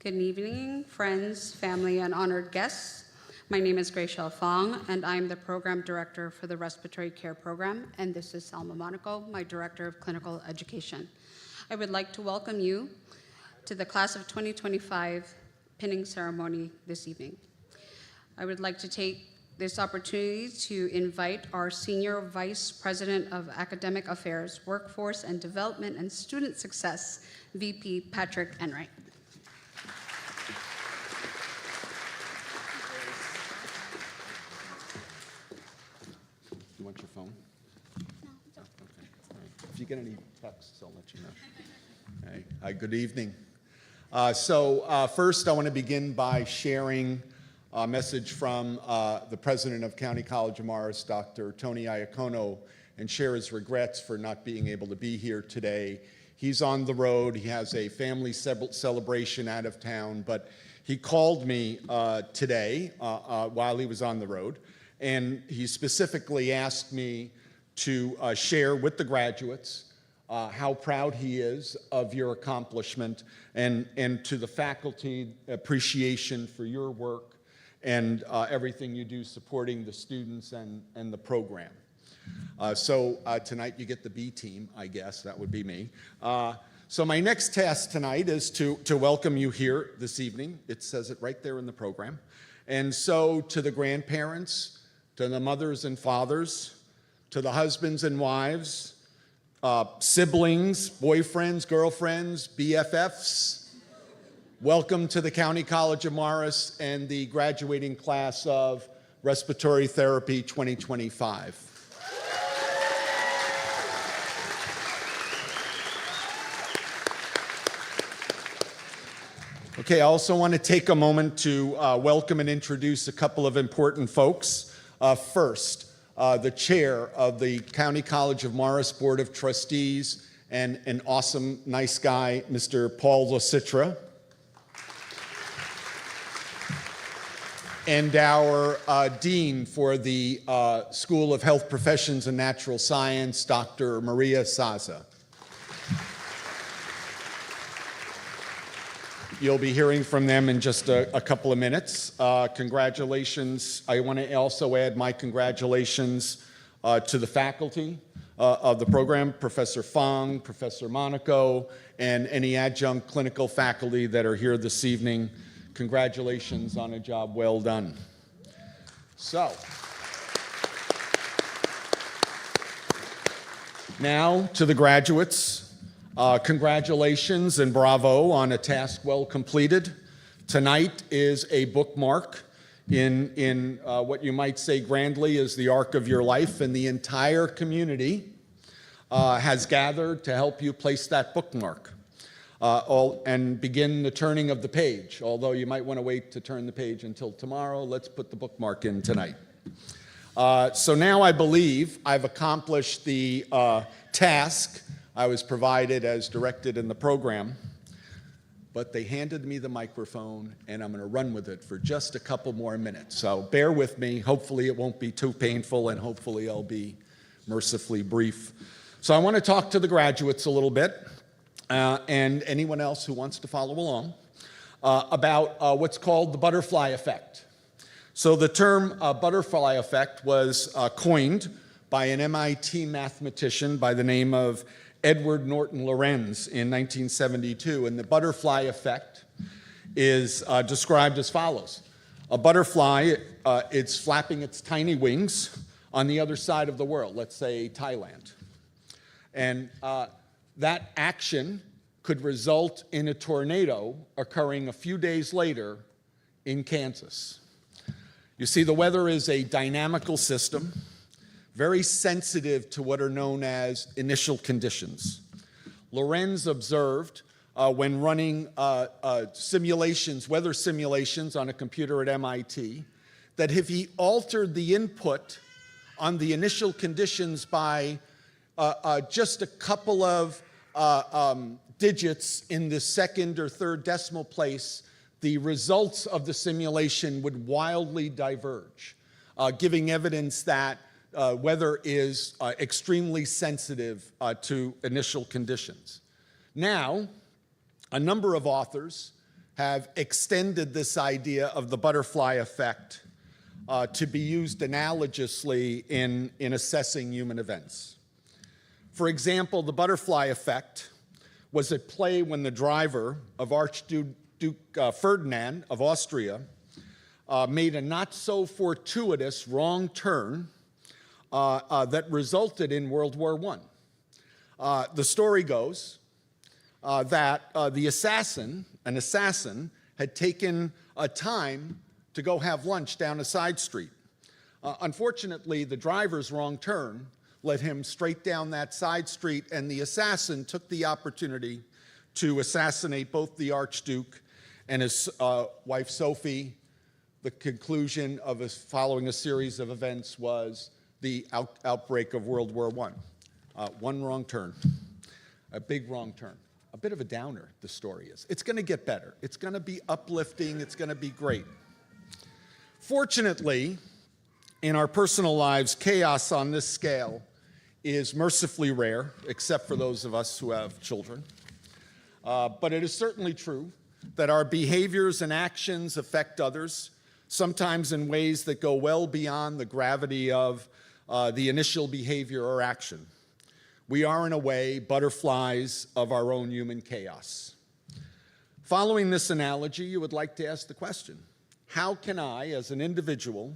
Good evening, friends, family, and honored guests. My name is Gracielle Fong, and I'm the Program Director for the Respiratory Care Program, and this is Salma Monaco, my Director of Clinical Education. I would like to welcome you to the Class of 2025 pinning ceremony this evening. I would like to take this opportunity to invite our Senior Vice President of Academic Affairs, Workforce and Development and Student Success, VP Patrick Enright. You want your phone? No, it's okay. All right. If you get any texts, I'll let you know. Okay. Hi, good evening. First, I want to begin by sharing a message from the president of County College of Morris, Dr. Tony Iacono, and share his regrets for not being able to be here today. He's on the road. He has a family celebration out of town, but he called me today while he was on the road, and he specifically asked me to share with the graduates how proud he is of your accomplishment, and to the faculty, appreciation for your work and everything you do supporting the students and the program. Tonight you get the B team, I guess. That would be me. So my next task tonight is to welcome you here this evening. It says it right there in the program. And so to the grandparents, to the mothers and fathers, to the husbands and wives, siblings, boyfriends, girlfriends, BFFs, welcome to the County College of Morris and the graduating class of Respiratory Therapy 2025. Okay, I also want to take a moment to welcome and introduce a couple of important folks. First, the chair of the County College of Morris Board of Trustees and an awesome, nice guy, Mr. Paul Locitra. And our dean for the School of Health Professions and Natural Science, Dr. Maria Saza. You'll be hearing from them in just a couple of minutes. Congratulations. I want to also add my congratulations to the faculty of the program, Professor Fong, Professor Monaco, and any adjunct clinical faculty that are here this evening. Congratulations on a job well done. So, now to the graduates. Congratulations and bravo on a task well completed. Tonight is a bookmark in what you might say grandly is the arc of your life, and the entire community has gathered to help you place that bookmark and begin the turning of the page. Although you might want to wait to turn the page until tomorrow, let's put the bookmark in tonight. So now I believe I've accomplished the task I was provided as directed in the program, but they handed me the microphone and I'm going to run with it for just a couple more minutes. So bear with me. Hopefully it won't be too painful, and hopefully I'll be mercifully brief. So I want to talk to the graduates a little bit and anyone else who wants to follow along about what's called the butterfly effect. So the term butterfly effect was coined by an MIT mathematician by the name of Edward Norton Lorenz in 1972, and the butterfly effect is described as follows. A butterfly, it's flapping its tiny wings on the other side of the world, let's say Thailand. And that action could result in a tornado occurring a few days later in Kansas. You see, the weather is a dynamical system, very sensitive to what are known as initial conditions. Lorenz observed when running simulations, weather simulations on a computer at MIT, that if he altered the input on the initial conditions by just a couple of digits in the second or third decimal place, the results of the simulation would wildly diverge, giving evidence that weather is extremely sensitive to initial conditions. Now, a number of authors have extended this idea of the butterfly effect to be used analogously in assessing human events. For example, the butterfly effect was at play when the driver of Archduke Ferdinand of Austria made a not-so-fortuitous wrong turn that resulted in World War I. The story goes that an assassin had taken a time to go have lunch down a side street. Unfortunately, the driver's wrong turn led him straight down that side street, and the assassin took the opportunity to assassinate both the Archduke and his wife Sophie. The conclusion of following a series of events was the outbreak of World War I. One wrong turn, a big wrong turn. A bit of a downer, the story is. It's going to get better. It's going to be uplifting. It's going to be great. Fortunately, in our personal lives, chaos on this scale is mercifully rare, except for those of us who have children. But it is certainly true that our behaviors and actions affect others, sometimes in ways that go well beyond the gravity of the initial behavior or action. We are, in a way, butterflies of our own human chaos. Following this analogy, you would like to ask the question, how can I, as an individual,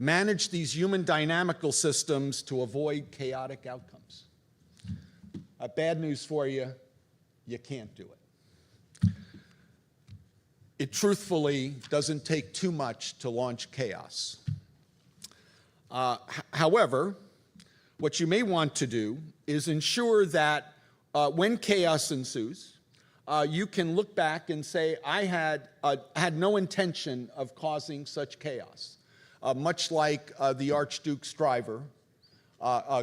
manage these human dynamical systems to avoid chaotic outcomes? Bad news for you, you can't do it. It truthfully doesn't take too much to launch chaos. However, what you may want to do is ensure that when chaos ensues, you can look back and say, I had no intention of causing such chaos. Much like the Archduke's driver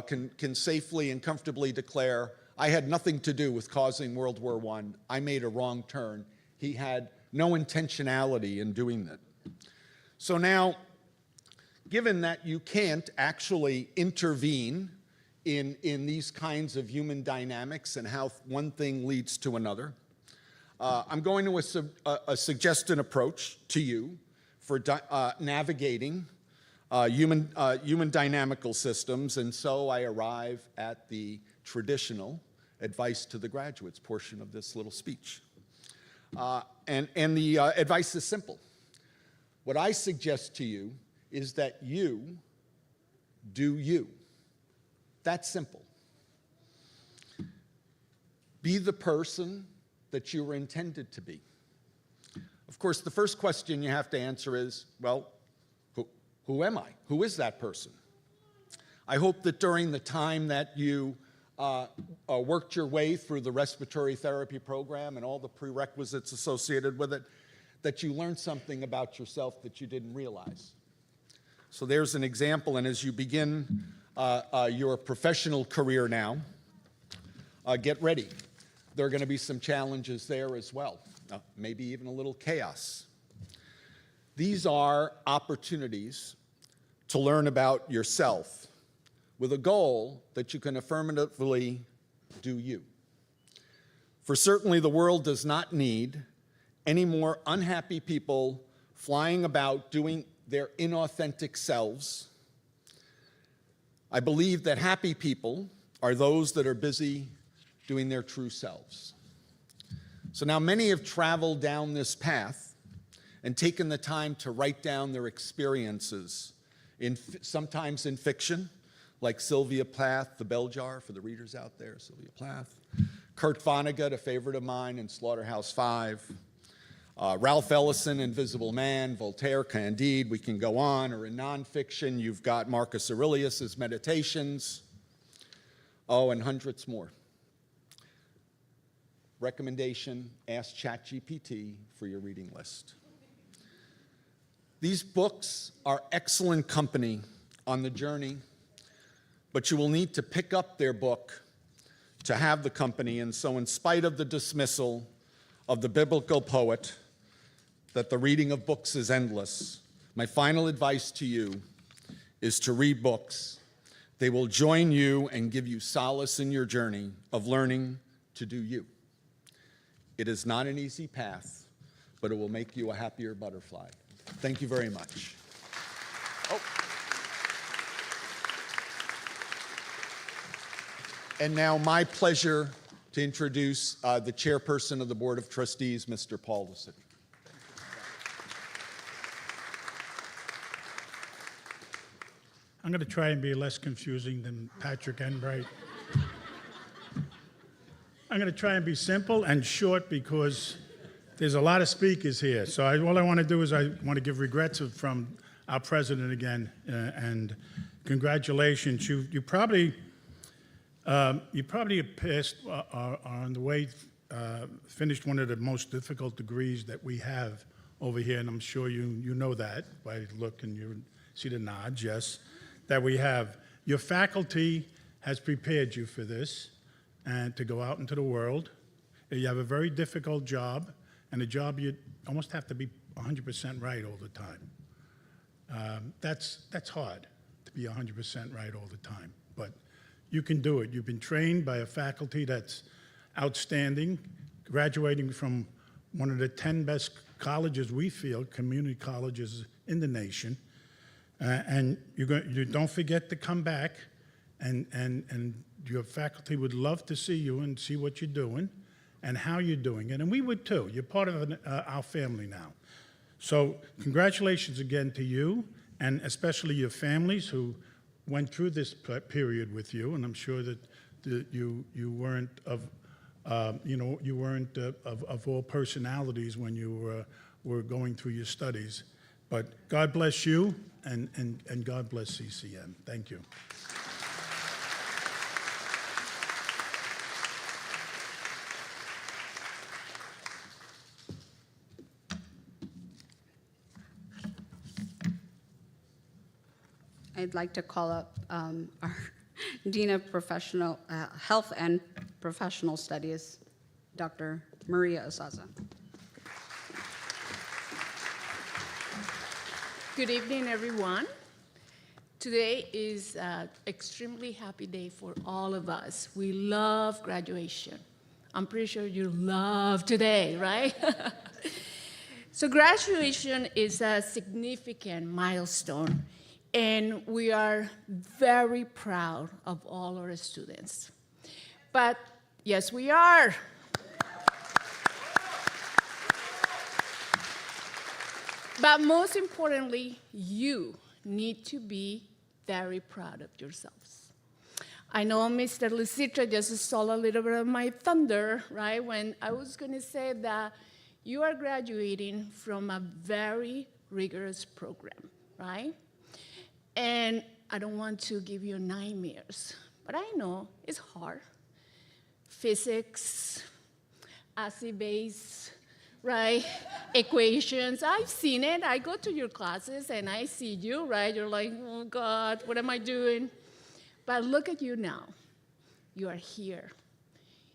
can safely and comfortably declare, I had nothing to do with causing World War I. I made a wrong turn. He had no intentionality in doing that. So now, given that you can't actually intervene in these kinds of human dynamics and how one thing leads to another, I'm going to suggest an approach to you for navigating human dynamical systems, and so I arrive at the traditional advice to the graduates portion of this little speech. And the advice is simple. What I suggest to you is that you do you. That's simple. Be the person that you were intended to be. Of course, the first question you have to answer is, well, who am I? Who is that person? I hope that during the time that you worked your way through the respiratory therapy program and all the prerequisites associated with it, that you learned something about yourself that you didn't realize. So there's an example, and as you begin your professional career now, get ready. There are going to be some challenges there as well, maybe even a little chaos. These are opportunities to learn about yourself with a goal that you can affirmatively do you. For certainly the world does not need any more unhappy people flying about doing their inauthentic selves. I believe that happy people are those that are busy doing their true selves. So now many have traveled down this path and taken the time to write down their experiences, sometimes in fiction, like Sylvia Plath, The Bell Jar, for the readers out there, Sylvia Plath. Kurt Vonnegut, a favorite of mine, in Slaughterhouse-Five. Ralph Ellison, Invisible Man, Voltaire, Candide, we can go on. Or in nonfiction, you've got Marcus Aurelius' Meditations. Oh, and hundreds more. Recommendation, ask ChatGPT for your reading list. These books are excellent company on the journey, but you will need to pick up their book to have the company. And so in spite of the dismissal of the biblical poet that the reading of books is endless, my final advice to you is to read books. They will join you and give you solace in your journey of learning to do you. It is not an easy path, but it will make you a happier butterfly. Thank you very much. Oh. And now my pleasure to introduce the chairperson of the Board of Trustees, Mr. Paul Lasitra. I'm going to try and be less confusing than Patrick Enbright. I'm going to try and be simple and short because there's a lot of speakers here. So all I want to do is I want to give regrets from our president again, and congratulations. You probably have passed, are on the way, finished one of the most difficult degrees that we have over here, and I'm sure you know that by look and you see the nods, yes, that we have. Your faculty has prepared you for this and to go out into the world. You have a very difficult job, and a job you almost have to be 100% right all the time. That's hard, to be 100% right all the time, but you can do it. You've been trained by a faculty that's outstanding, graduating from one of the 10 best colleges we feel, community colleges in the nation. And you don't forget to come back, and your faculty would love to see you and see what you're doing and how you're doing it. And we would too. You're part of our family now. So congratulations again to you, and especially your families who went through this period with you. And I'm sure that you weren't of all personalities when you were going through your studies. But God bless you, and God bless CCM. Thank you. I'd like to call up our Dean of Professional Health and Professional Studies, Dr. Maria Asaza. Good evening, everyone. Today is an extremely happy day for all of us. We love graduation. I'm pretty sure you love today, right? So graduation is a significant milestone, and we are very proud of all our students. But yes, we are. But most importantly, you need to be very proud of yourselves. I know Mr. Lasitra just stole a little bit of my thunder, right? When I was going to say that you are graduating from a very rigorous program, right? And I don't want to give you nightmares, but I know it's hard. Physics, acid-base, right? Equations, I've seen it. I go to your classes and I see you, right? You're like, oh God, what am I doing? But look at you now. You are here.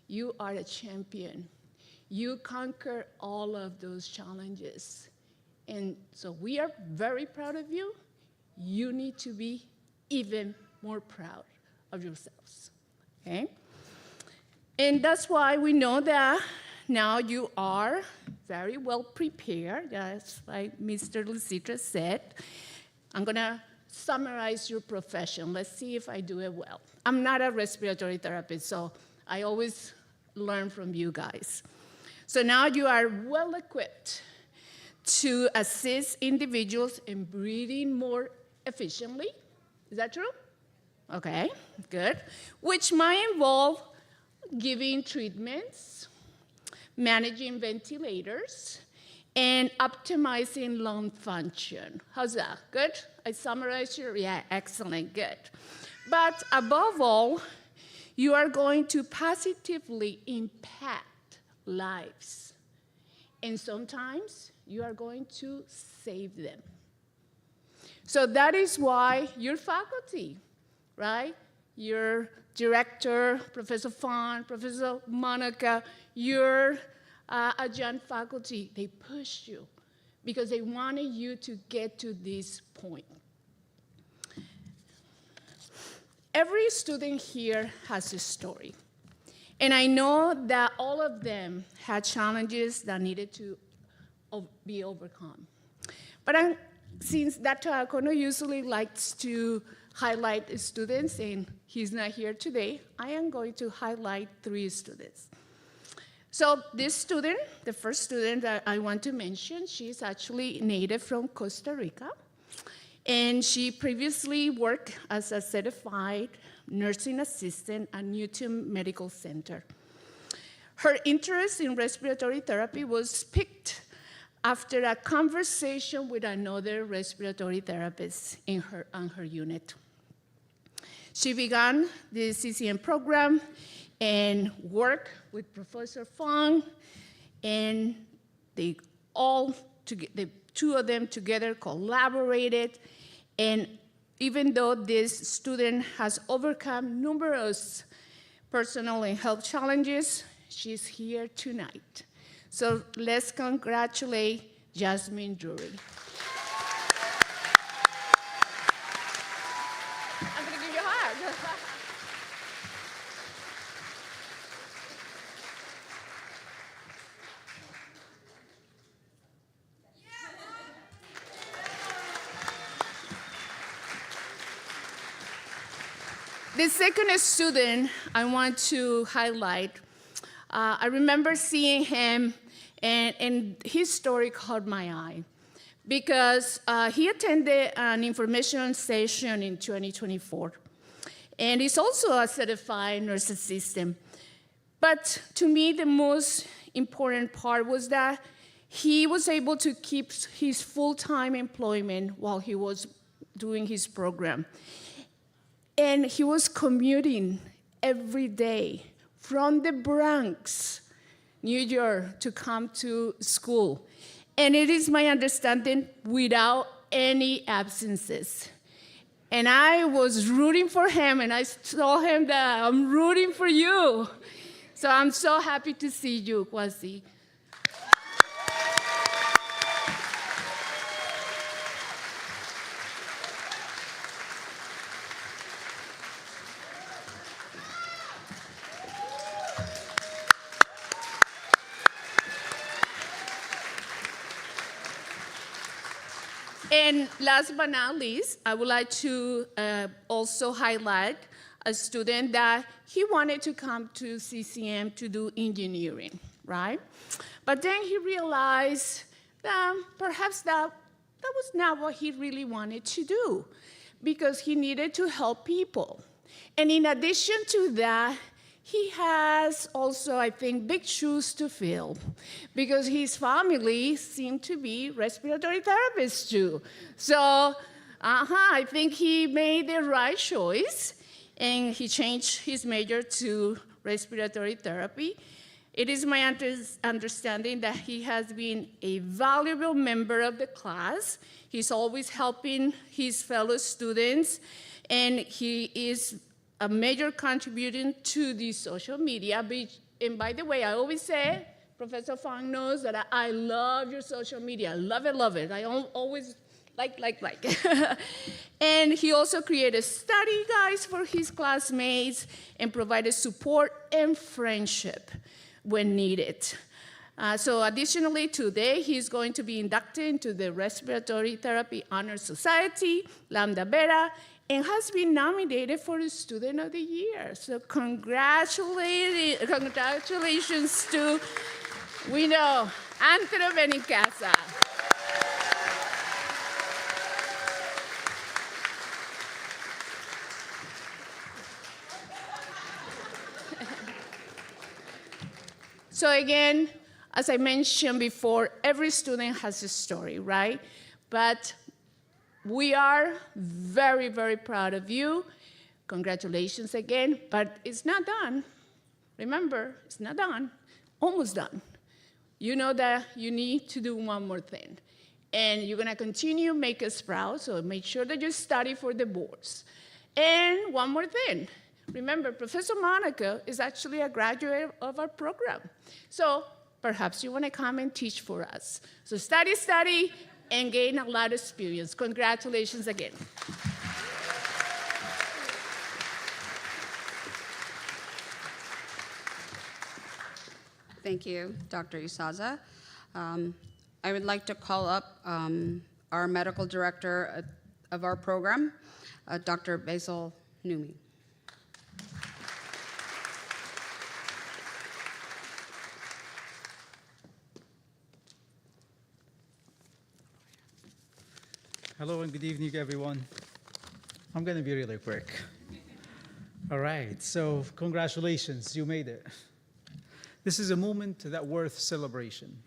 You are a champion. You conquer all of those challenges. And so we are very proud of you. You need to be even more proud of yourselves, okay? And that's why we know that now you are very well prepared, just like Mr. Lasitra said. I'm gonna summarize your profession. Let's see if I do it well. I'm not a respiratory therapist, so I always learn from you guys. So now you are well equipped to assist individuals in breathing more efficiently. Is that true? Okay, good. Which might involve giving treatments, managing ventilators, and optimizing lung function. How's that? Good? I summarized your, yeah, excellent, good. But above all, you are going to positively impact lives. And sometimes you are going to save them. So that is why your faculty, right? Your director, Professor Fon, Professor Monica, your adjunct faculty, they pushed you because they wanted you to get to this point. Every student here has a story. And I know that all of them had challenges that needed to be overcome. But since Dr. Akono usually likes to highlight students, and he's not here today, I am going to highlight 3 students. So this student, the first student that I want to mention, she's actually native from Costa Rica, and she previously worked as a certified nursing assistant at Newton Medical Center. Her interest in respiratory therapy was picked after a conversation with another respiratory therapist on her unit. She began the CCM program and worked with Professor Fong, and the 2 of them together collaborated, and even though this student has overcome numerous personal and health challenges, she's here tonight. So let's congratulate Jasmine Drury. I'm gonna give you a hug. The second student I want to highlight, I remember seeing him, and his story caught my eye because he attended an information session in 2024, and he's also a certified nurse assistant. But to me, the most important part was that he was able to keep his full-time employment while he was doing his program. And he was commuting every day from the Bronx, New York, to come to school. And it is my understanding without any absences. And I was rooting for him, and I told him that I'm rooting for you. So I'm so happy to see you, Kwasi. And last but not least, I would like to also highlight a student that he wanted to come to CCM to do engineering, right? But then he realized that perhaps that was not what he really wanted to do, because he needed to help people. And in addition to that, he has also, I think, big shoes to fill, because his family seemed to be respiratory therapists too. So I think he made the right choice, and he changed his major to respiratory therapy. It is my understanding that he has been a valuable member of the class. He's always helping his fellow students, and he is a major contributor to the social media. And by the way, I always say, Professor Fong knows that I love your social media. I love it, love it. I always like. And he also created study guides for his classmates and provided support and friendship when needed. So additionally, today he's going to be inducted into the Respiratory Therapy Honor Society, Lambda Beta, and has been nominated for the Student of the Year. So congratulations to, we know, Anthony Benicasa. So again, as I mentioned before, every student has a story, right? But we are very, very proud of you. Congratulations again, but it's not done. Remember, it's not done, almost done. You know that you need to do one more thing. And you're gonna continue, make us proud, so make sure that you study for the boards. And one more thing. Remember, Professor Monica is actually a graduate of our program. So perhaps you wanna come and teach for us. So study, and gain a lot of experience. Congratulations again. Thank you, Dr. Isaza. I would like to call up our medical director of our program, Dr. Basil Numi. Hello and good evening, everyone. I'm going to be really quick. All right, so congratulations, you made it. This is a moment that worth celebration,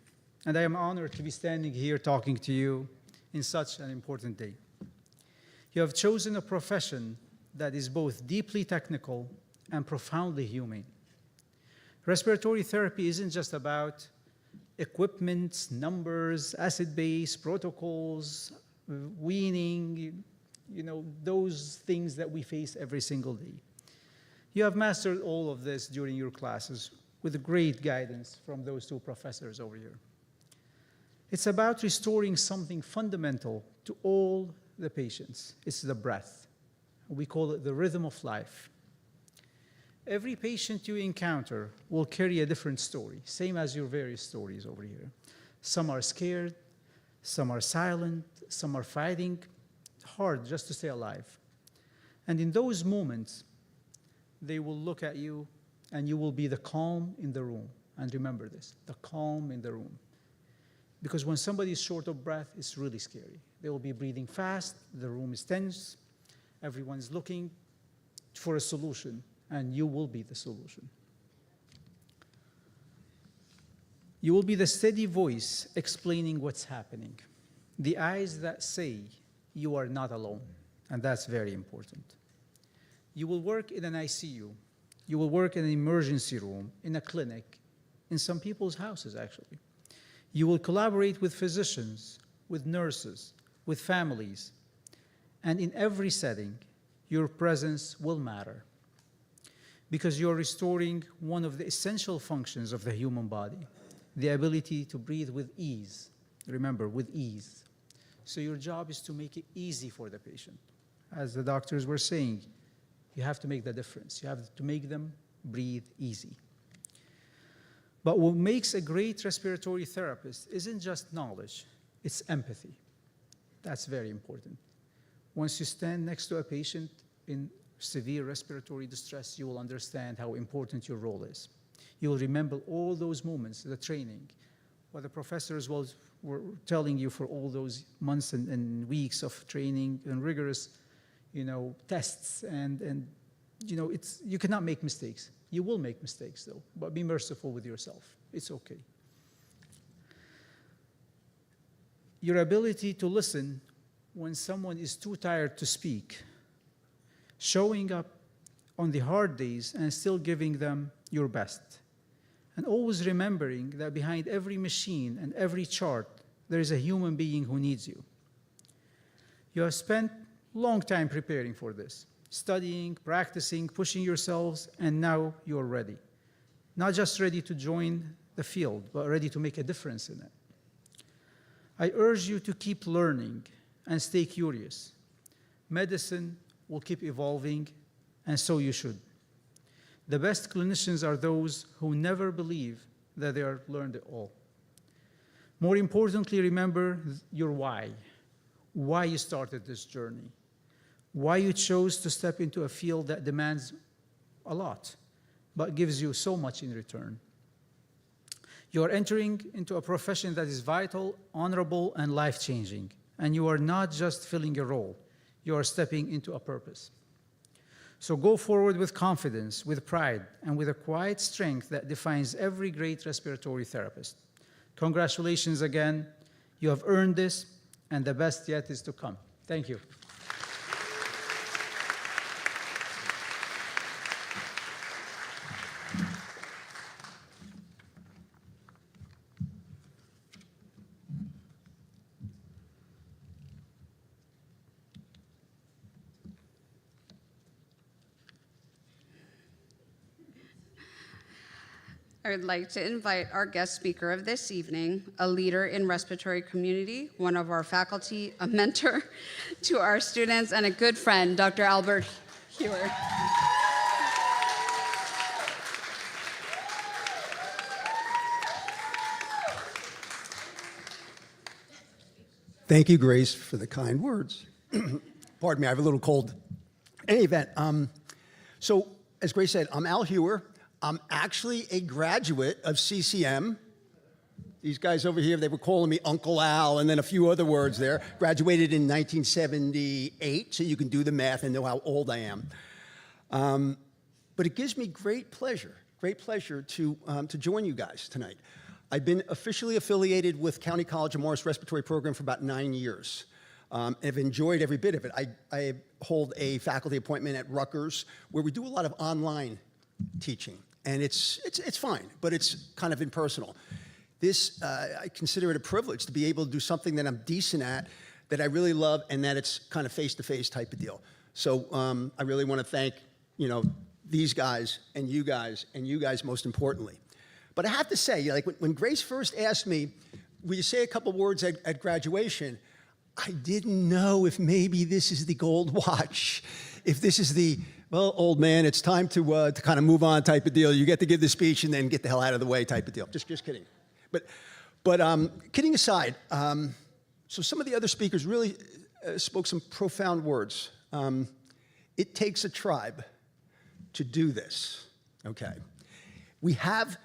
and I am honored to be standing here talking to you in such an important day. You have chosen a profession that is both deeply technical and profoundly humane. Respiratory therapy isn't just about equipment, numbers, acid base, protocols, weaning, those things that we face every single day. You have mastered all of this during your classes with great guidance from those two professors over here. It's about restoring something fundamental to all the patients. It's the breath. We call it the rhythm of life. Every patient you encounter will carry a different story, same as your various stories over here. Some are scared, some are silent, some are fighting hard just to stay alive. And in those moments, they will look at you and you will be the calm in the room. And remember this, the calm in the room. Because when somebody is short of breath, it's really scary. They will be breathing fast, the room is tense, everyone's looking for a solution, and you will be the solution. You will be the steady voice explaining what's happening. The eyes that say you are not alone, and that's very important. You will work in an ICU. You will work in an emergency room, in a clinic, in some people's houses, actually. You will collaborate with physicians, with nurses, with families, and in every setting, your presence will matter because you're restoring one of the essential functions of the human body, the ability to breathe with ease. Remember, with ease. So your job is to make it easy for the patient. As the doctors were saying, you have to make the difference. You have to make them breathe easy. But what makes a great respiratory therapist isn't just knowledge, it's empathy. That's very important. Once you stand next to a patient in severe respiratory distress, you will understand how important your role is. You will remember all those moments, the training, what the professors were telling you for all those months and weeks of training and rigorous, tests. And you cannot make mistakes. You will make mistakes, though, but be merciful with yourself. It's okay. Your ability to listen when someone is too tired to speak, showing up on the hard days and still giving them your best. And always remembering that behind every machine and every chart, there is a human being who needs you. You have spent a long time preparing for this, studying, practicing, pushing yourselves, and now you're ready. Not just ready to join the field, but ready to make a difference in it. I urge you to keep learning and stay curious. Medicine will keep evolving, and so you should. The best clinicians are those who never believe that they are learned it all. More importantly, remember your why you started this journey, why you chose to step into a field that demands a lot, but gives you so much in return. You are entering into a profession that is vital, honorable, and life-changing, and you are not just filling a role, you are stepping into a purpose. So go forward with confidence, with pride, and with a quiet strength that defines every great respiratory therapist. Congratulations again. You have earned this, and the best yet is to come. Thank you. I would like to invite our guest speaker of this evening, a leader in respiratory community, one of our faculty, a mentor to our students, and a good friend, Dr. Albert Hewer. Thank you, Grace, for the kind words. Pardon me, I have a little cold. In any event, so as Grace said, I'm Al Hewer. I'm actually a graduate of CCM. These guys over here, they were calling me Uncle Al and then a few other words there. Graduated in 1978, so you can do the math and know how old I am. But it gives me great pleasure to join you guys tonight. I've been officially affiliated with County College of Morris Respiratory Program for about 9 years. I've enjoyed every bit of it. I hold a faculty appointment at Rutgers where we do a lot of online teaching. And it's fine, but it's kind of impersonal. This, I consider it a privilege to be able to do something that I'm decent at, that I really love, and that it's kind of face-to-face type of deal. So I really want to thank, these guys, and you guys most importantly. But I have to say, like when Grace first asked me, will you say a couple words at graduation, I didn't know if maybe this is the gold watch, if this is the, well, old man, it's time to kind of move on type of deal. You get to give the speech and then get the hell out of the way type of deal. Just kidding. But kidding aside, so some of the other speakers really spoke some profound words. It takes a tribe to do this, okay? We have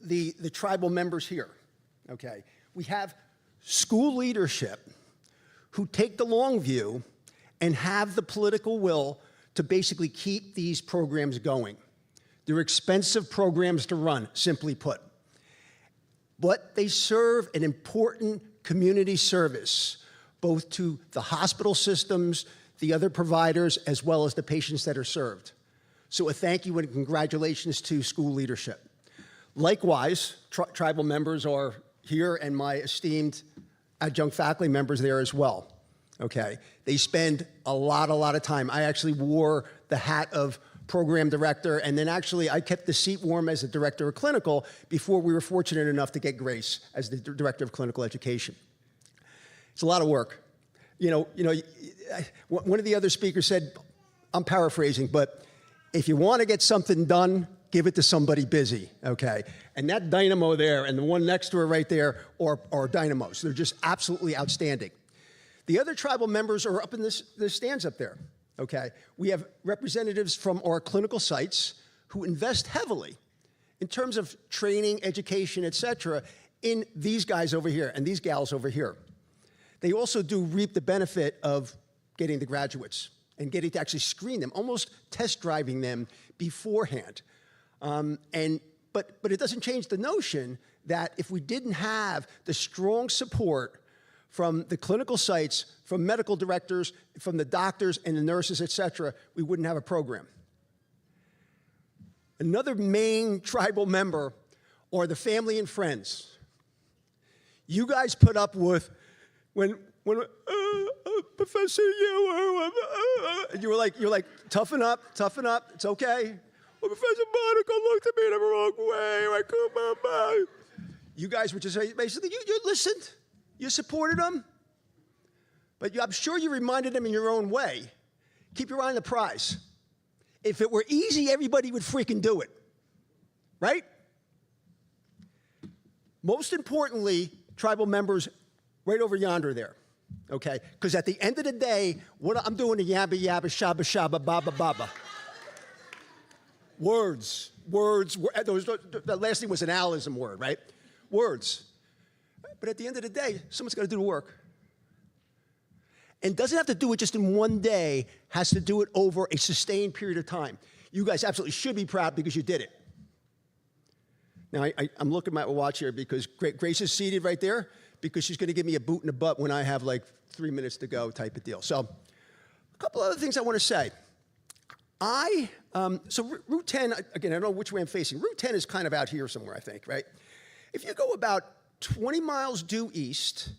the tribal members here, okay? We have school leadership who take the long view and have the political will to basically keep these programs going. They're expensive programs to run, simply put. But they serve an important community service, both to the hospital systems, the other providers, as well as the patients that are served. So a thank you and congratulations to school leadership. Likewise, tribal members are here and my esteemed adjunct faculty members there as well, okay? They spend a lot of time. I actually wore the hat of program director, and then actually I kept the seat warm as the director of clinical before we were fortunate enough to get Grace as the director of clinical education. It's a lot of work. One of the other speakers said, I'm paraphrasing, but if you want to get something done, give it to somebody busy, okay? And that dynamo there and the one next to her right there are dynamos. They're just absolutely outstanding. The other tribal members are up in the stands up there, okay? We have representatives from our clinical sites who invest heavily in terms of training, education, et cetera, in these guys over here and these gals over here. They also do reap the benefit of getting the graduates and getting to actually screen them, almost test driving them beforehand. But it doesn't change the notion that if we didn't have the strong support from the clinical sites, from medical directors, from the doctors and the nurses, et cetera, we wouldn't have a program. Another main tribal member are the family and friends. You guys put up with when Professor, you were like, toughen up, it's okay. Well, Professor Monaco looked at me the wrong way. You guys were just basically, you listened, you supported them, but I'm sure you reminded them in your own way. Keep your eye on the prize. If it were easy, everybody would freaking do it, right? Most importantly, tribal members right over yonder there, okay? Because at the end of the day, what I'm doing is yabba yabba, shabba shabba, baba baba. Words. The last thing was an Alism word, right? Words. But at the end of the day, someone's got to do the work. And doesn't have to do it just in one day, has to do it over a sustained period of time. You guys absolutely should be proud because you did it. Now, I'm looking at my watch here because Grace is seated right there because she's going to give me a boot in the butt when I have like 3 minutes to go type of deal. So a couple other things I want to say. So Route 10, again, I don't know which way I'm facing. Route 10 is kind of out here somewhere, I think, right? If you go about 20 miles due east,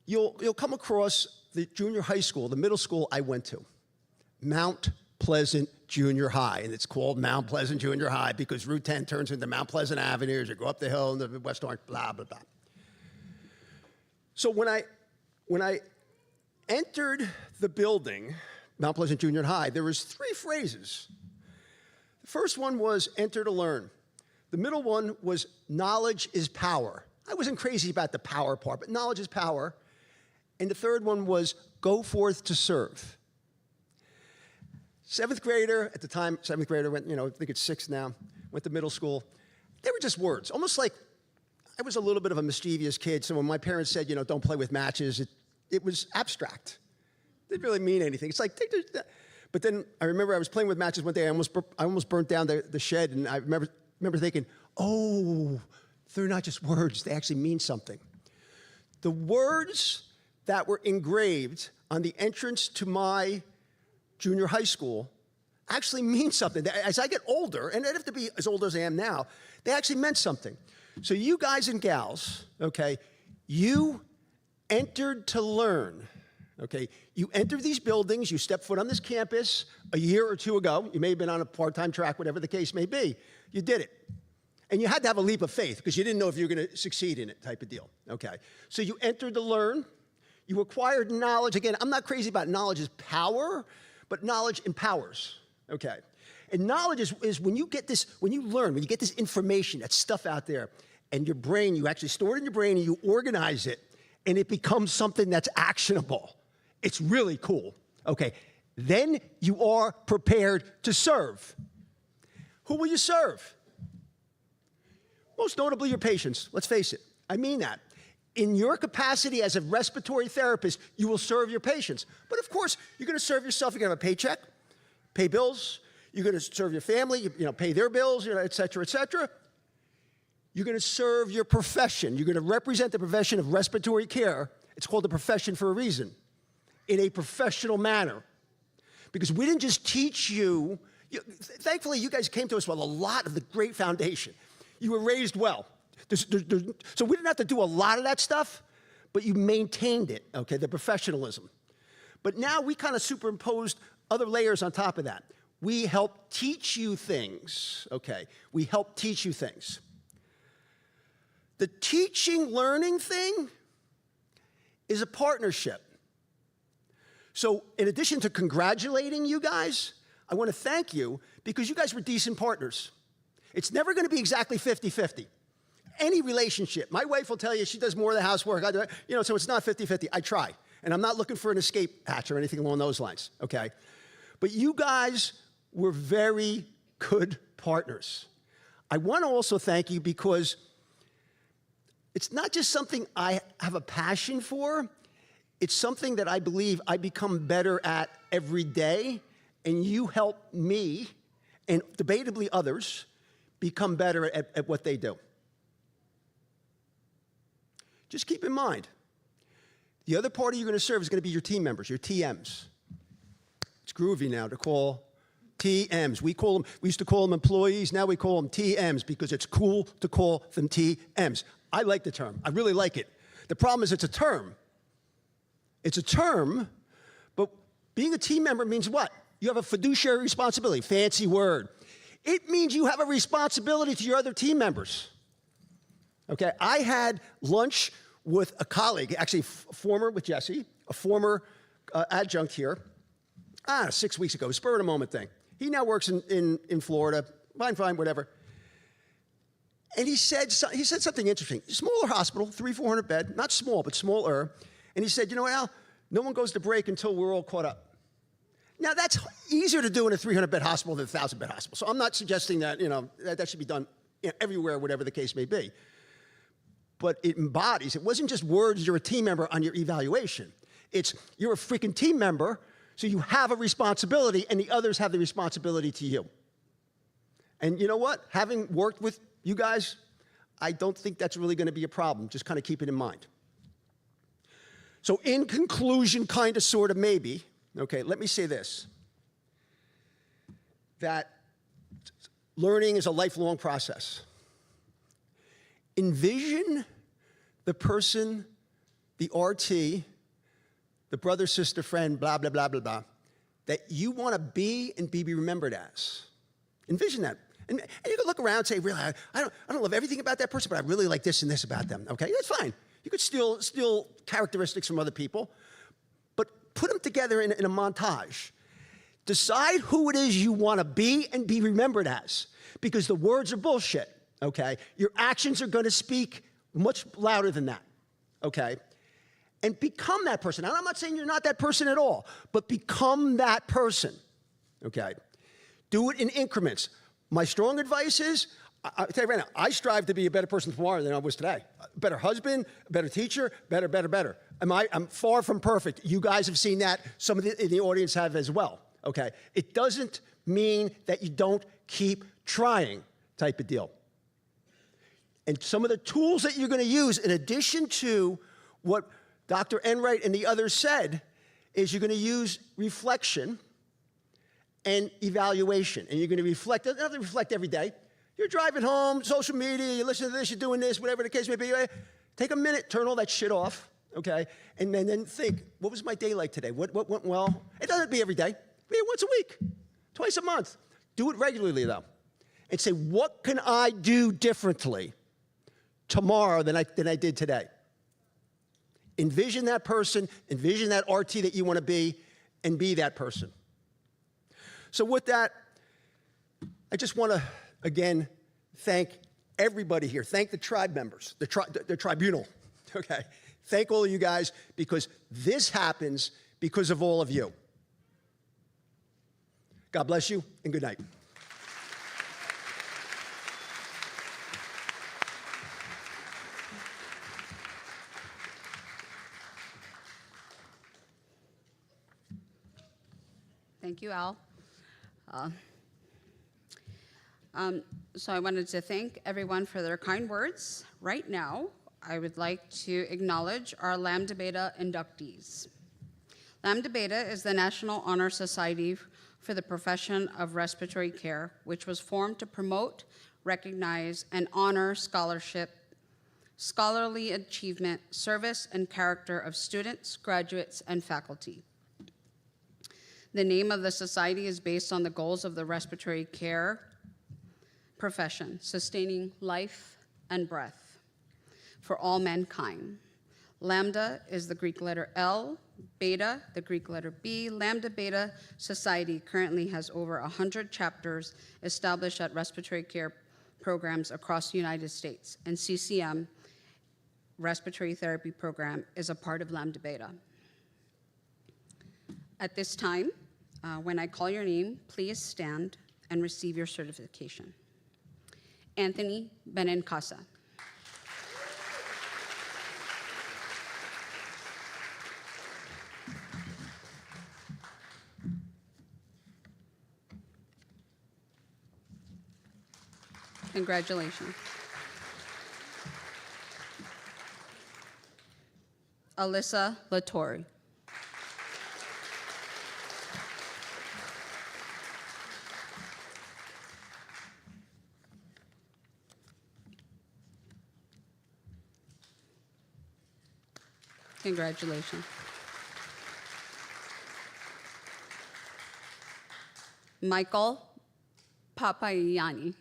you'll come across the junior high school, the middle school I went to, Mount Pleasant Junior High. And it's called Mount Pleasant Junior High because Route 10 turns into Mount Pleasant Avenue as you go up the hill into West Orange, blah, blah, blah. So when I entered the building, Mount Pleasant Junior High, there was 3 phrases. The first one was enter to learn. The middle one was knowledge is power. I wasn't crazy about the power part, but knowledge is power. and the third one was go forth to serve. Seventh grader, at the time, seventh grader went, I think it's sixth now, went to middle school. They were just words, almost like I was a little bit of a mischievous kid, so when my parents said, don't play with matches, it was abstract. It didn't really mean anything. It's like, but then I remember I was playing with matches one day, I almost burnt down the shed, and I remember thinking, oh, they're not just words, they actually mean something. The words that were engraved on the entrance to my junior high school actually mean something. As I get older, and I don't have to be as old as I am now, they actually meant something. So you guys and gals, okay, you entered to learn, okay? You entered these buildings, you stepped foot on this campus a year or two ago. You may have been on a part-time track, whatever the case may be. You did it. And you had to have a leap of faith because you didn't know if you were going to succeed in it type of deal, okay? So you entered to learn. You acquired knowledge. Again, I'm not crazy about knowledge as power, but knowledge empowers, okay? And knowledge is when you get this, when you learn, when you get this information, that stuff out there, and your brain, you actually store it in your brain and you organize it, and it becomes something that's actionable. It's really cool, okay? Then you are prepared to serve. Who will you serve? Most notably your patients, let's face it. I mean that. In your capacity as a respiratory therapist, you will serve your patients. But of course, you're gonna serve yourself. You're gonna have a paycheck, pay bills. You're gonna serve your family, pay their bills, et cetera, et cetera. You're gonna serve your profession. You're gonna represent the profession of respiratory care. It's called a profession for a reason, in a professional manner. Because we didn't just teach you, thankfully you guys came to us with a lot of the great foundation. You were raised well. So we didn't have to do a lot of that stuff, but you maintained it, okay, the professionalism. But now we kind of superimposed other layers on top of that. We help teach you things, okay? We help teach you things. The teaching, learning thing is a partnership. So in addition to congratulating you guys, I want to thank you because you guys were decent partners. It's never going to be exactly 50-50. Any relationship, my wife will tell you she does more of the housework, I do, so it's not 50-50. I try, and I'm not looking for an escape hatch or anything along those lines, okay? But you guys were very good partners. I want to also thank you because it's not just something I have a passion for, it's something that I believe I become better at every day, and you help me, and debatably others, become better at what they do. Just keep in mind, the other party you're going to serve is going to be your team members, your TMs. It's groovy now to call TMs. We used to call them employees, now we call them TMs because it's cool to call them TMs. I like the term. I really like it. The problem is it's a term. It's a term, but being a team member means what? You have a fiduciary responsibility, fancy word. It means you have a responsibility to your other team members. Okay, I had lunch with a colleague, actually former with Jesse, a former adjunct here, 6 weeks ago, spur of the moment thing. He now works in Florida, fine, whatever. And he said something interesting. Smaller hospital, 300-400 bed, not small, but smaller. And he said, you know what, Al, no one goes to break until we're all caught up. Now that's easier to do in a 300-bed hospital than a 1,000-bed hospital. So I'm not suggesting that, that should be done everywhere, whatever the case may be. But it embodies, it wasn't just words, you're a team member on your evaluation. It's, you're a freaking team member, so you have a responsibility, and the others have the responsibility to you. And you know what? Having worked with you guys, I don't think that's really going to be a problem. Just kind of keep it in mind. So in conclusion, kind of, sort of, maybe, okay, let me say this, that learning is a lifelong process. Envision the person, the RT, the brother, sister, friend, blah, blah, blah, blah, blah, that you want to be and be remembered as. Envision that. And you can look around and say, really, I don't love everything about that person, but I really like this and this about them. Okay, that's fine. You could steal characteristics from other people, but put them together in a montage. Decide who it is you want to be and be remembered as, because the words are bullshit, okay? Your actions are going to speak much louder than that, okay? and become that person. And I'm not saying you're not that person at all, but become that person, okay? Do it in increments. My strong advice is, I'll tell you right now, I strive to be a better person tomorrow than I was today. A better husband, a better teacher, better. I'm far from perfect. You guys have seen that. Some of in the audience have as well, okay? It doesn't mean that you don't keep trying type of deal. And some of the tools that you're going to use, in addition to what Dr. Enright and the others said, is you're going to use reflection and evaluation. And you're going to reflect, you don't have to reflect every day. You're driving home, social media, you listen to this, you're doing this, whatever the case may be. Take a minute, turn all that shit off, okay? And then think, what was my day like today? What went well? It doesn't have to be every day. Be once a week, twice a month. Do it regularly, though. And say, what can I do differently tomorrow than I did today? Envision that person, envision that RT that you want to be, and be that person. So with that, I just want to, again, thank everybody here. Thank the tribe members, the tribunal, okay? Thank all of you guys, because this happens because of all of you. God bless you, and good night. Thank you, Al. So I wanted to thank everyone for their kind words. Right now, I would like to acknowledge our Lambda Beta inductees. Lambda Beta is the National Honor Society for the profession of respiratory care, which was formed to promote, recognize, and honor scholarship, scholarly achievement, service, and character of students, graduates, and faculty. The name of the society is based on the goals of the respiratory care profession, sustaining life and breath for all mankind. Lambda is the Greek letter L, Beta, the Greek letter B. Lambda Beta Society currently has over 100 chapters established at respiratory care programs across the United States, and CCM, Respiratory Therapy Program, is a part of Lambda Beta. At this time, when I call your name, please stand and receive your certification. Anthony Benincasa. Congratulations. Alyssa Latorre. Congratulations. Michael Papayani.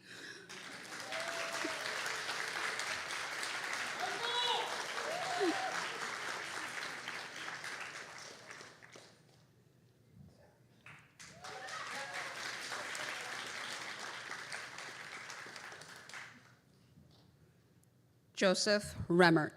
Joseph Remmert.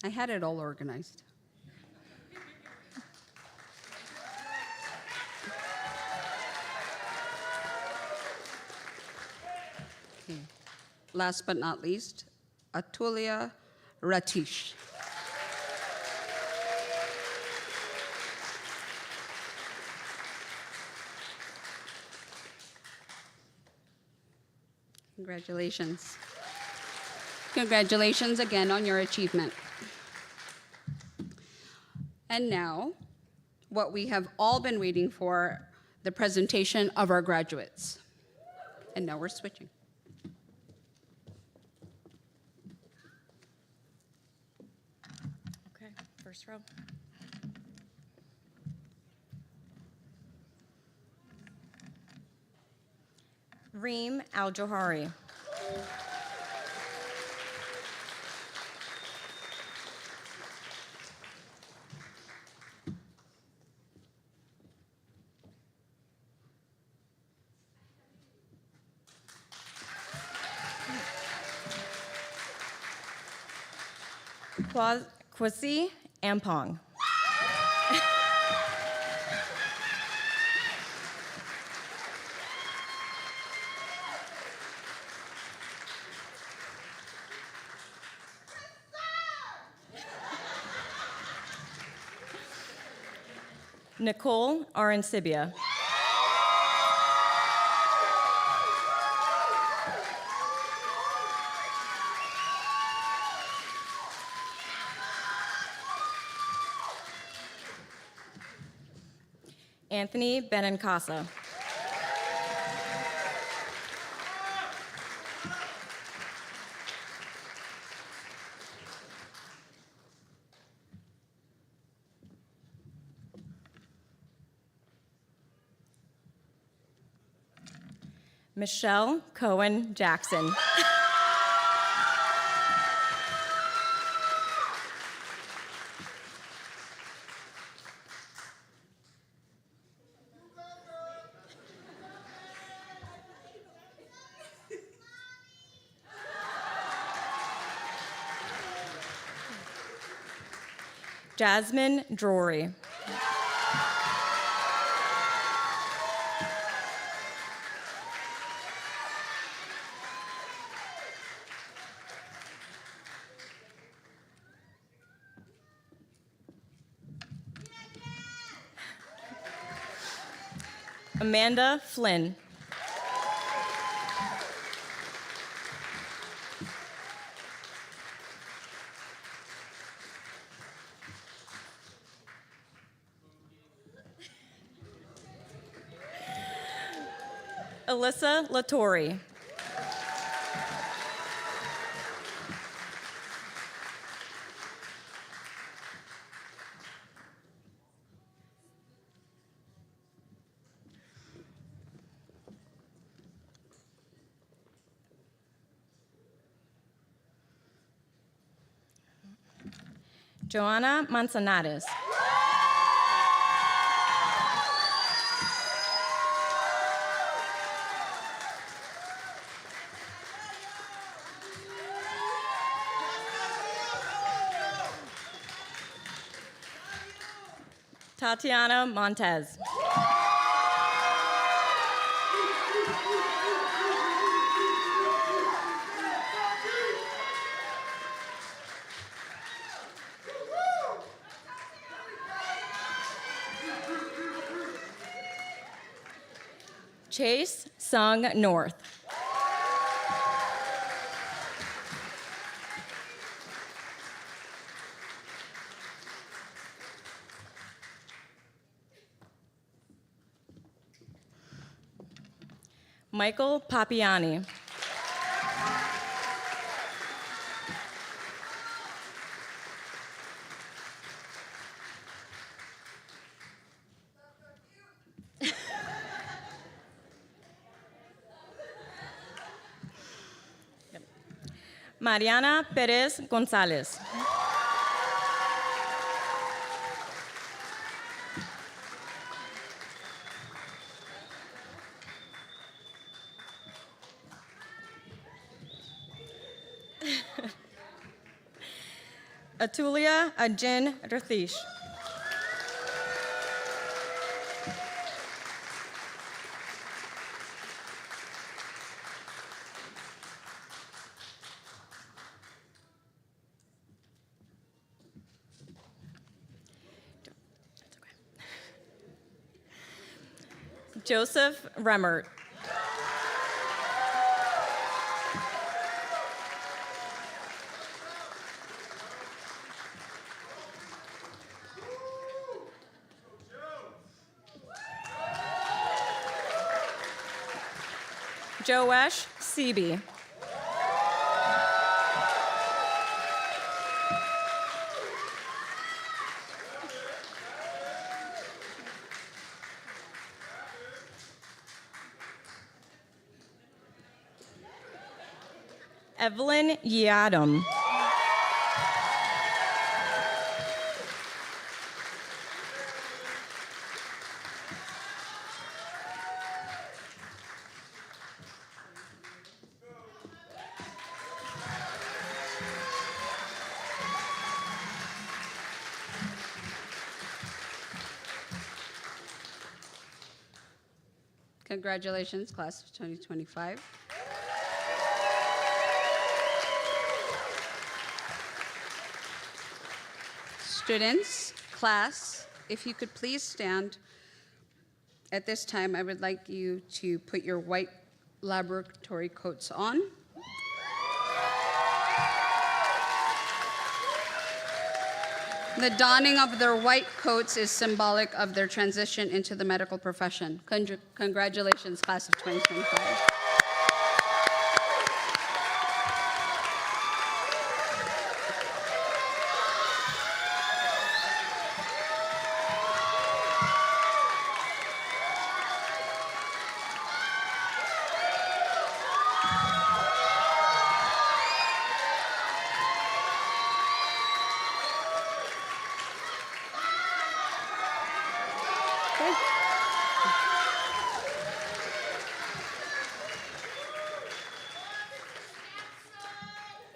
I had it all organized. Okay. Last but not least, Atulia Ratish. Congratulations. Congratulations again on your achievement. And now, what we have all been waiting for, the presentation of our graduates. And now we're switching. Okay, first row. Reem Al-Johari. Kwasi Ampong. Nicole Arancibia. Anthony Benincasa. Michelle Cohen Jackson. Jasmine Drury. Amanda Flynn. Alyssa Latore. Joanna Manzanares. Tatiana Montez. Chase Sung North. Michael Papiani. Mariana Perez Gonzalez. Atulia Ajin Rathish. Joseph Remmert. Joesh Seaby. Evelyn Yadam. Congratulations, class of 2025. Students, class, if you could please stand. At this time, I would like you to put your white laboratory coats on. The donning of their white coats is symbolic of their transition into the medical profession. Congratulations, class of 2025.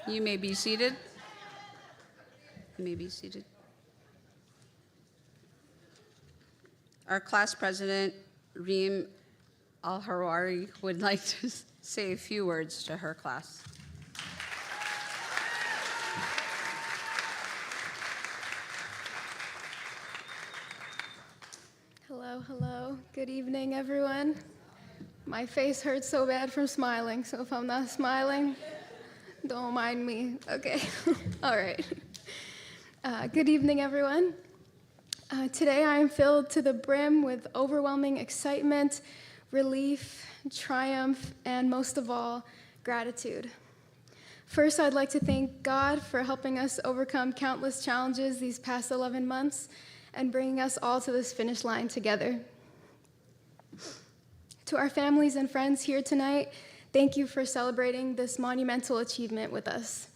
You may be seated. You may be seated. Our class president, Reem Al-Harwari, would like to say a few words to her class. Hello, hello. Good evening, everyone. My face hurts so bad from smiling, so if I'm not smiling, don't mind me. Okay, all right. Good evening, everyone. Today I am filled to the brim with overwhelming excitement, relief, triumph, and most of all, gratitude. First, I'd like to thank God for helping us overcome countless challenges these past 11 months and bringing us all to this finish line together. To our families and friends here tonight, thank you for celebrating this monumental achievement with us.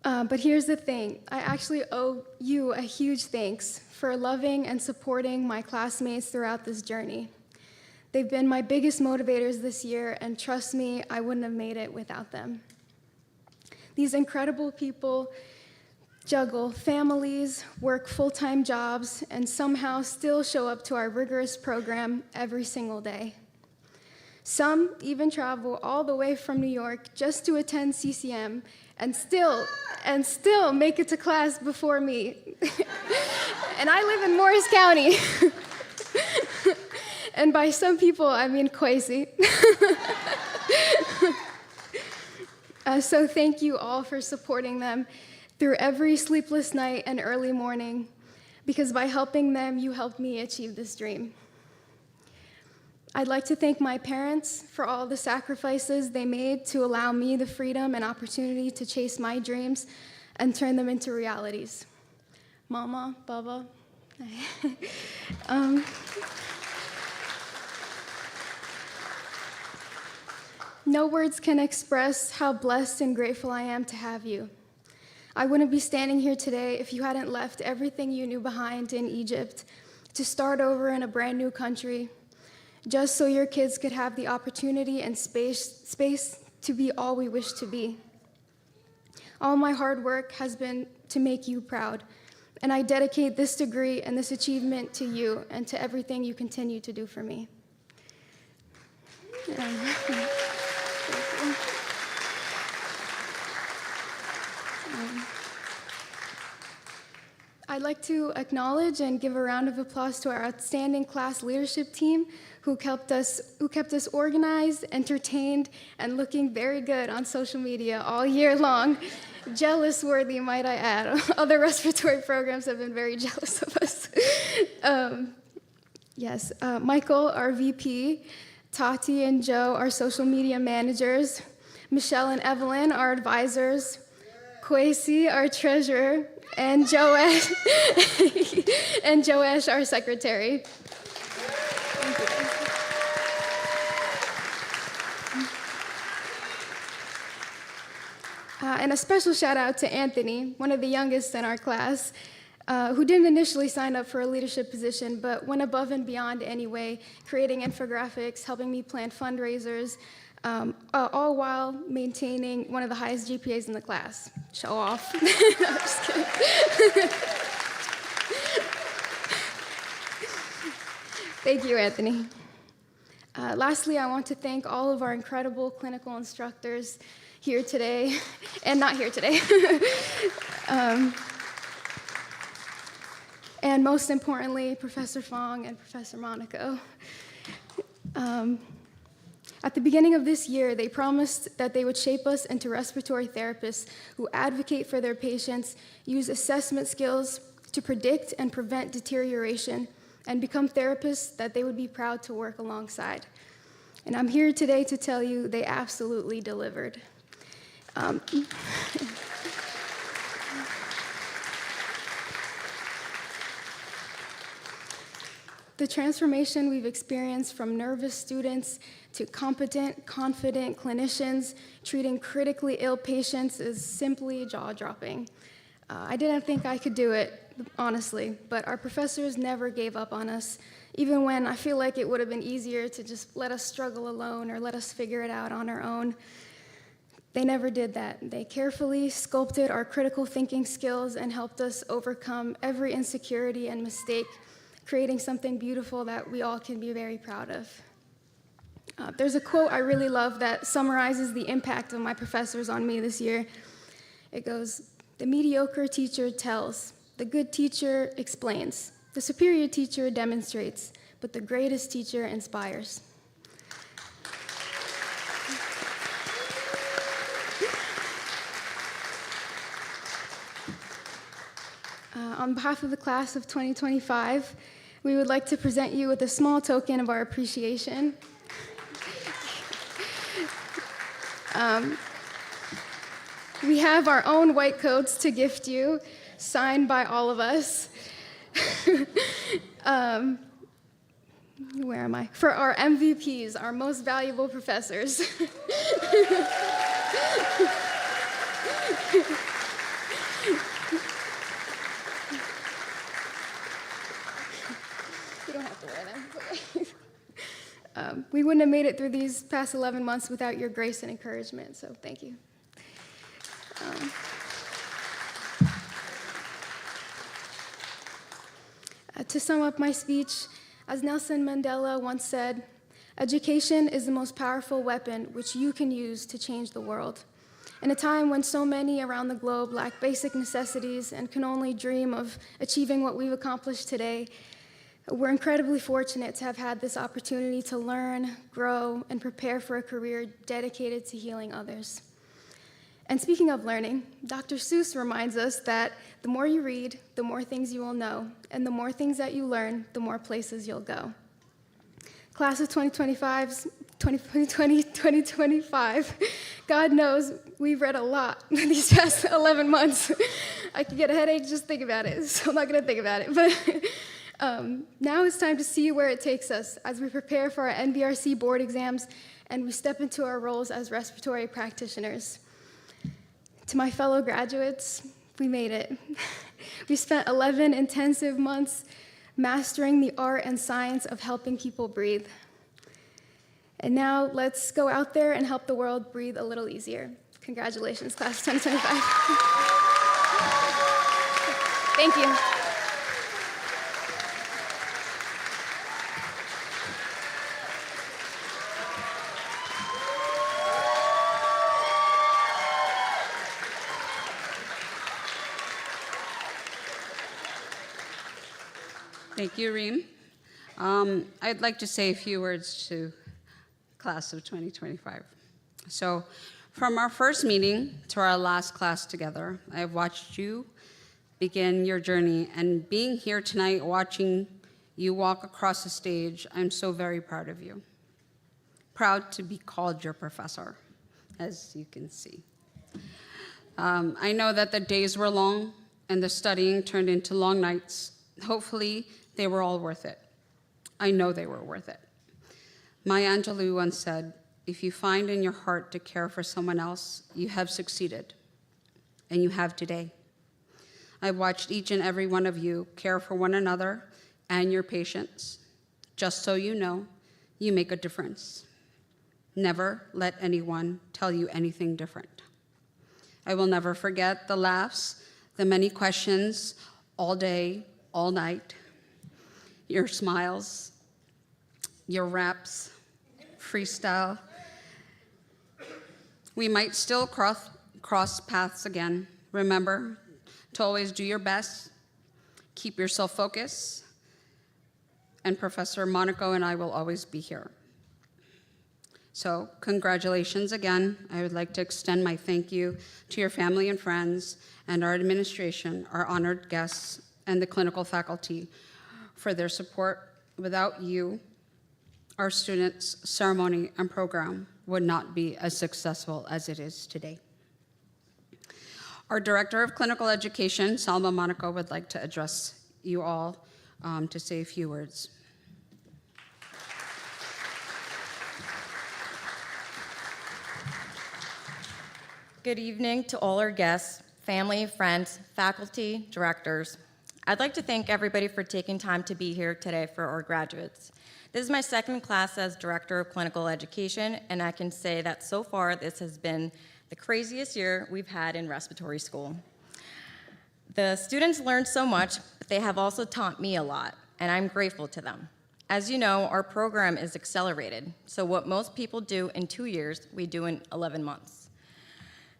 But here's the thing, I actually owe you a huge thanks for loving and supporting my classmates throughout this journey. They've been my biggest motivators this year, and trust me, I wouldn't have made it without them. These incredible people juggle families, work full-time jobs, and somehow still show up to our rigorous program every single day. Some even travel all the way from New York just to attend CCM and still make it to class before me. And I live in Morris County. And by some people, I mean Kwesi. So thank you all for supporting them through every sleepless night and early morning, because by helping them, you helped me achieve this dream. I'd like to thank my parents for all the sacrifices they made to allow me the freedom and opportunity to chase my dreams and turn them into realities. Mama, Baba. No words can express how blessed and grateful I am to have you. I wouldn't be standing here today if you hadn't left everything you knew behind in Egypt to start over in a brand new country, just so your kids could have the opportunity and space to be all we wish to be. All my hard work has been to make you proud, and I dedicate this degree and this achievement to you and to everything you continue to do for me. I'd like to acknowledge and give a round of applause to our outstanding class leadership team who kept us organized, entertained, and looking very good on social media all year long. Jealous-worthy, might I add. Other respiratory programs have been very jealous of us. Yes, Michael, our VP, Tati and Joe, our social media managers, Michelle and Evelyn, our advisors, Kwesi, our treasurer, and Joesh, our secretary. And a special shout out to Anthony, one of the youngest in our class, who didn't initially sign up for a leadership position, but went above and beyond anyway, creating infographics, helping me plan fundraisers, all while maintaining one of the highest GPAs in the class. Show off. No, I'm just kidding. Thank you, Anthony. Lastly, I want to thank all of our incredible clinical instructors here today, and not here today. And most importantly, Professor Fong and Professor Monaco. At the beginning of this year, they promised that they would shape us into respiratory therapists who advocate for their patients, use assessment skills to predict and prevent deterioration, and become therapists that they would be proud to work alongside. And I'm here today to tell you they absolutely delivered. The transformation we've experienced from nervous students to competent, confident clinicians treating critically ill patients is simply jaw-dropping. I didn't think I could do it, honestly, but our professors never gave up on us, even when I feel like it would have been easier to just let us struggle alone or let us figure it out on our own. They never did that. They carefully sculpted our critical thinking skills and helped us overcome every insecurity and mistake, creating something beautiful that we all can be very proud of. There's a quote I really love that summarizes the impact of my professors on me this year. It goes, "The mediocre teacher tells, the good teacher explains, the superior teacher demonstrates, but the greatest teacher inspires." On behalf of the class of 2025, we would like to present you with a small token of our appreciation. We have our own white coats to gift you, signed by all of us. Where am I? For our MVPs, our most valuable professors. You don't have to wear them. We wouldn't have made it through these past 11 months without your grace and encouragement, so thank you. To sum up my speech, as Nelson Mandela once said, education is the most powerful weapon which you can use to change the world. In a time when so many around the globe lack basic necessities and can only dream of achieving what we've accomplished today, we're incredibly fortunate to have had this opportunity to learn, grow, and prepare for a career dedicated to healing others. And speaking of learning, Dr. Seuss reminds us that the more you read, the more things you will know, and the more things that you learn, the more places you'll go. Class of 2025, God knows we've read a lot these past 11 months. I could get a headache just think about it, so I'm not gonna think about it. But now it's time to see where it takes us as we prepare for our NBRC board exams and we step into our roles as respiratory practitioners. To my fellow graduates, we made it. We spent 11 intensive months mastering the art and science of helping people breathe. And now let's go out there and help the world breathe a little easier. Congratulations, class of 2025. Thank you. Thank you, Reem. I'd like to say a few words to class of 2025. So from our first meeting to our last class together, I have watched you begin your journey, and being here tonight, watching you walk across the stage, I'm so very proud of you. Proud to be called your professor, as you can see. I know that the days were long and the studying turned into long nights. Hopefully, they were all worth it. I know they were worth it. Maya Angelou once said, "If you find in your heart to care for someone else, you have succeeded." And you have today. I've watched each and every one of you care for one another and your patients. Just so you know, you make a difference. Never let anyone tell you anything different. I will never forget the laughs, the many questions, all day, all night, your smiles, your raps, freestyle. We might still cross paths again. Remember to always do your best, keep yourself focused, and Professor Monaco and I will always be here. So congratulations again. I would like to extend my thank you to your family and friends and our administration, our honored guests, and the clinical faculty for their support. Without you, our students' ceremony and program would not be as successful as it is today. Our Director of Clinical Education, Salma Monaco, would like to address you all to say a few words. Good evening to all our guests, family, friends, faculty, directors. I'd like to thank everybody for taking time to be here today for our graduates. This is my second class as Director of Clinical Education, and I can say that so far this has been the craziest year we've had in respiratory school. The students learned so much, but they have also taught me a lot, and I'm grateful to them. As you know, our program is accelerated, so what most people do in 2 years, we do in 11 months.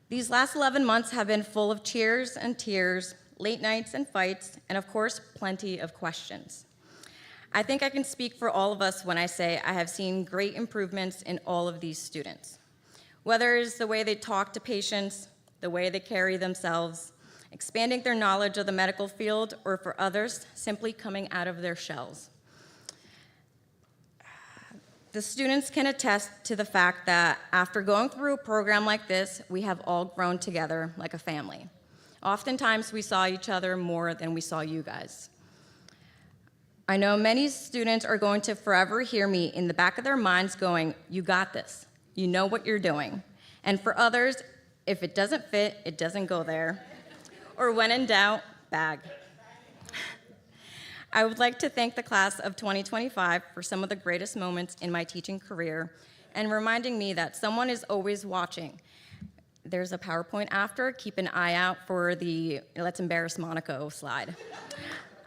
These last 11 months have been full of cheers and tears, late nights and fights, and of course, plenty of questions. I think I can speak for all of us when I say I have seen great improvements in all of these students. Whether it's the way they talk to patients, the way they carry themselves, expanding their knowledge of the medical field, or for others, simply coming out of their shells. The students can attest to the fact that after going through a program like this, we have all grown together like a family. Oftentimes, we saw each other more than we saw you guys. I know many students are going to forever hear me in the back of their minds going, "You got this. You know what you're doing." And for others, if it doesn't fit, it doesn't go there. Or when in doubt, bag. I would like to thank the class of 2025 for some of the greatest moments in my teaching career and reminding me that someone is always watching. There's a PowerPoint after. Keep an eye out for the "Let's Embarrass Monaco" slide.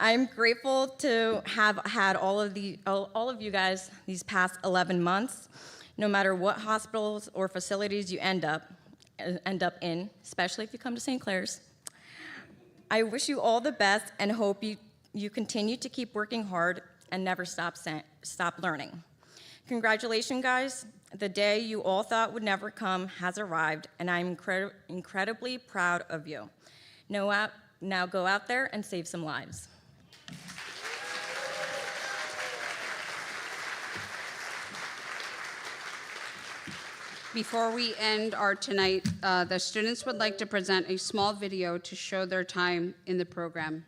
I'm grateful to have had all of you guys these past 11 months, no matter what hospitals or facilities you end up in, especially if you come to St. Clair's. I wish you all the best and hope you continue to keep working hard and never stop learning. Congratulations, guys. The day you all thought would never come has arrived, and I'm incredibly proud of you. Now go out there and save some lives. Before we end our tonight, the students would like to present a small video to show their time in the program.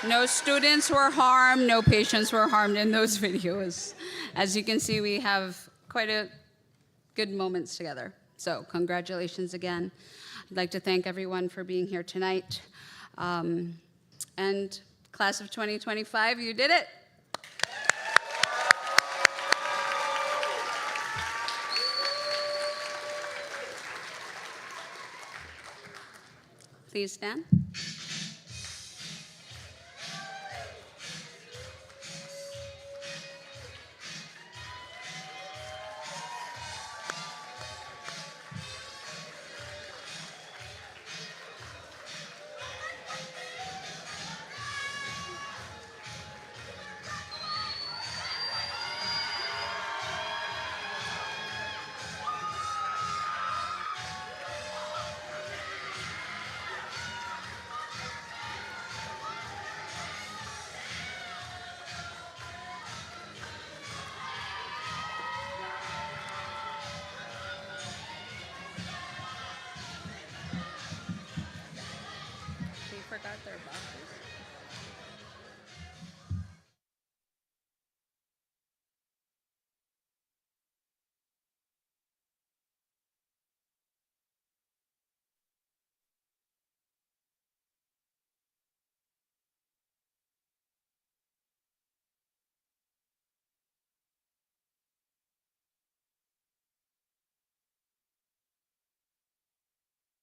No students were harmed, no patients were harmed in those videos. As you can see, we have quite a good moments together. So congratulations again. I'd like to thank everyone for being here tonight. And class of 2025, you did it. Please stand. They forgot their buckle.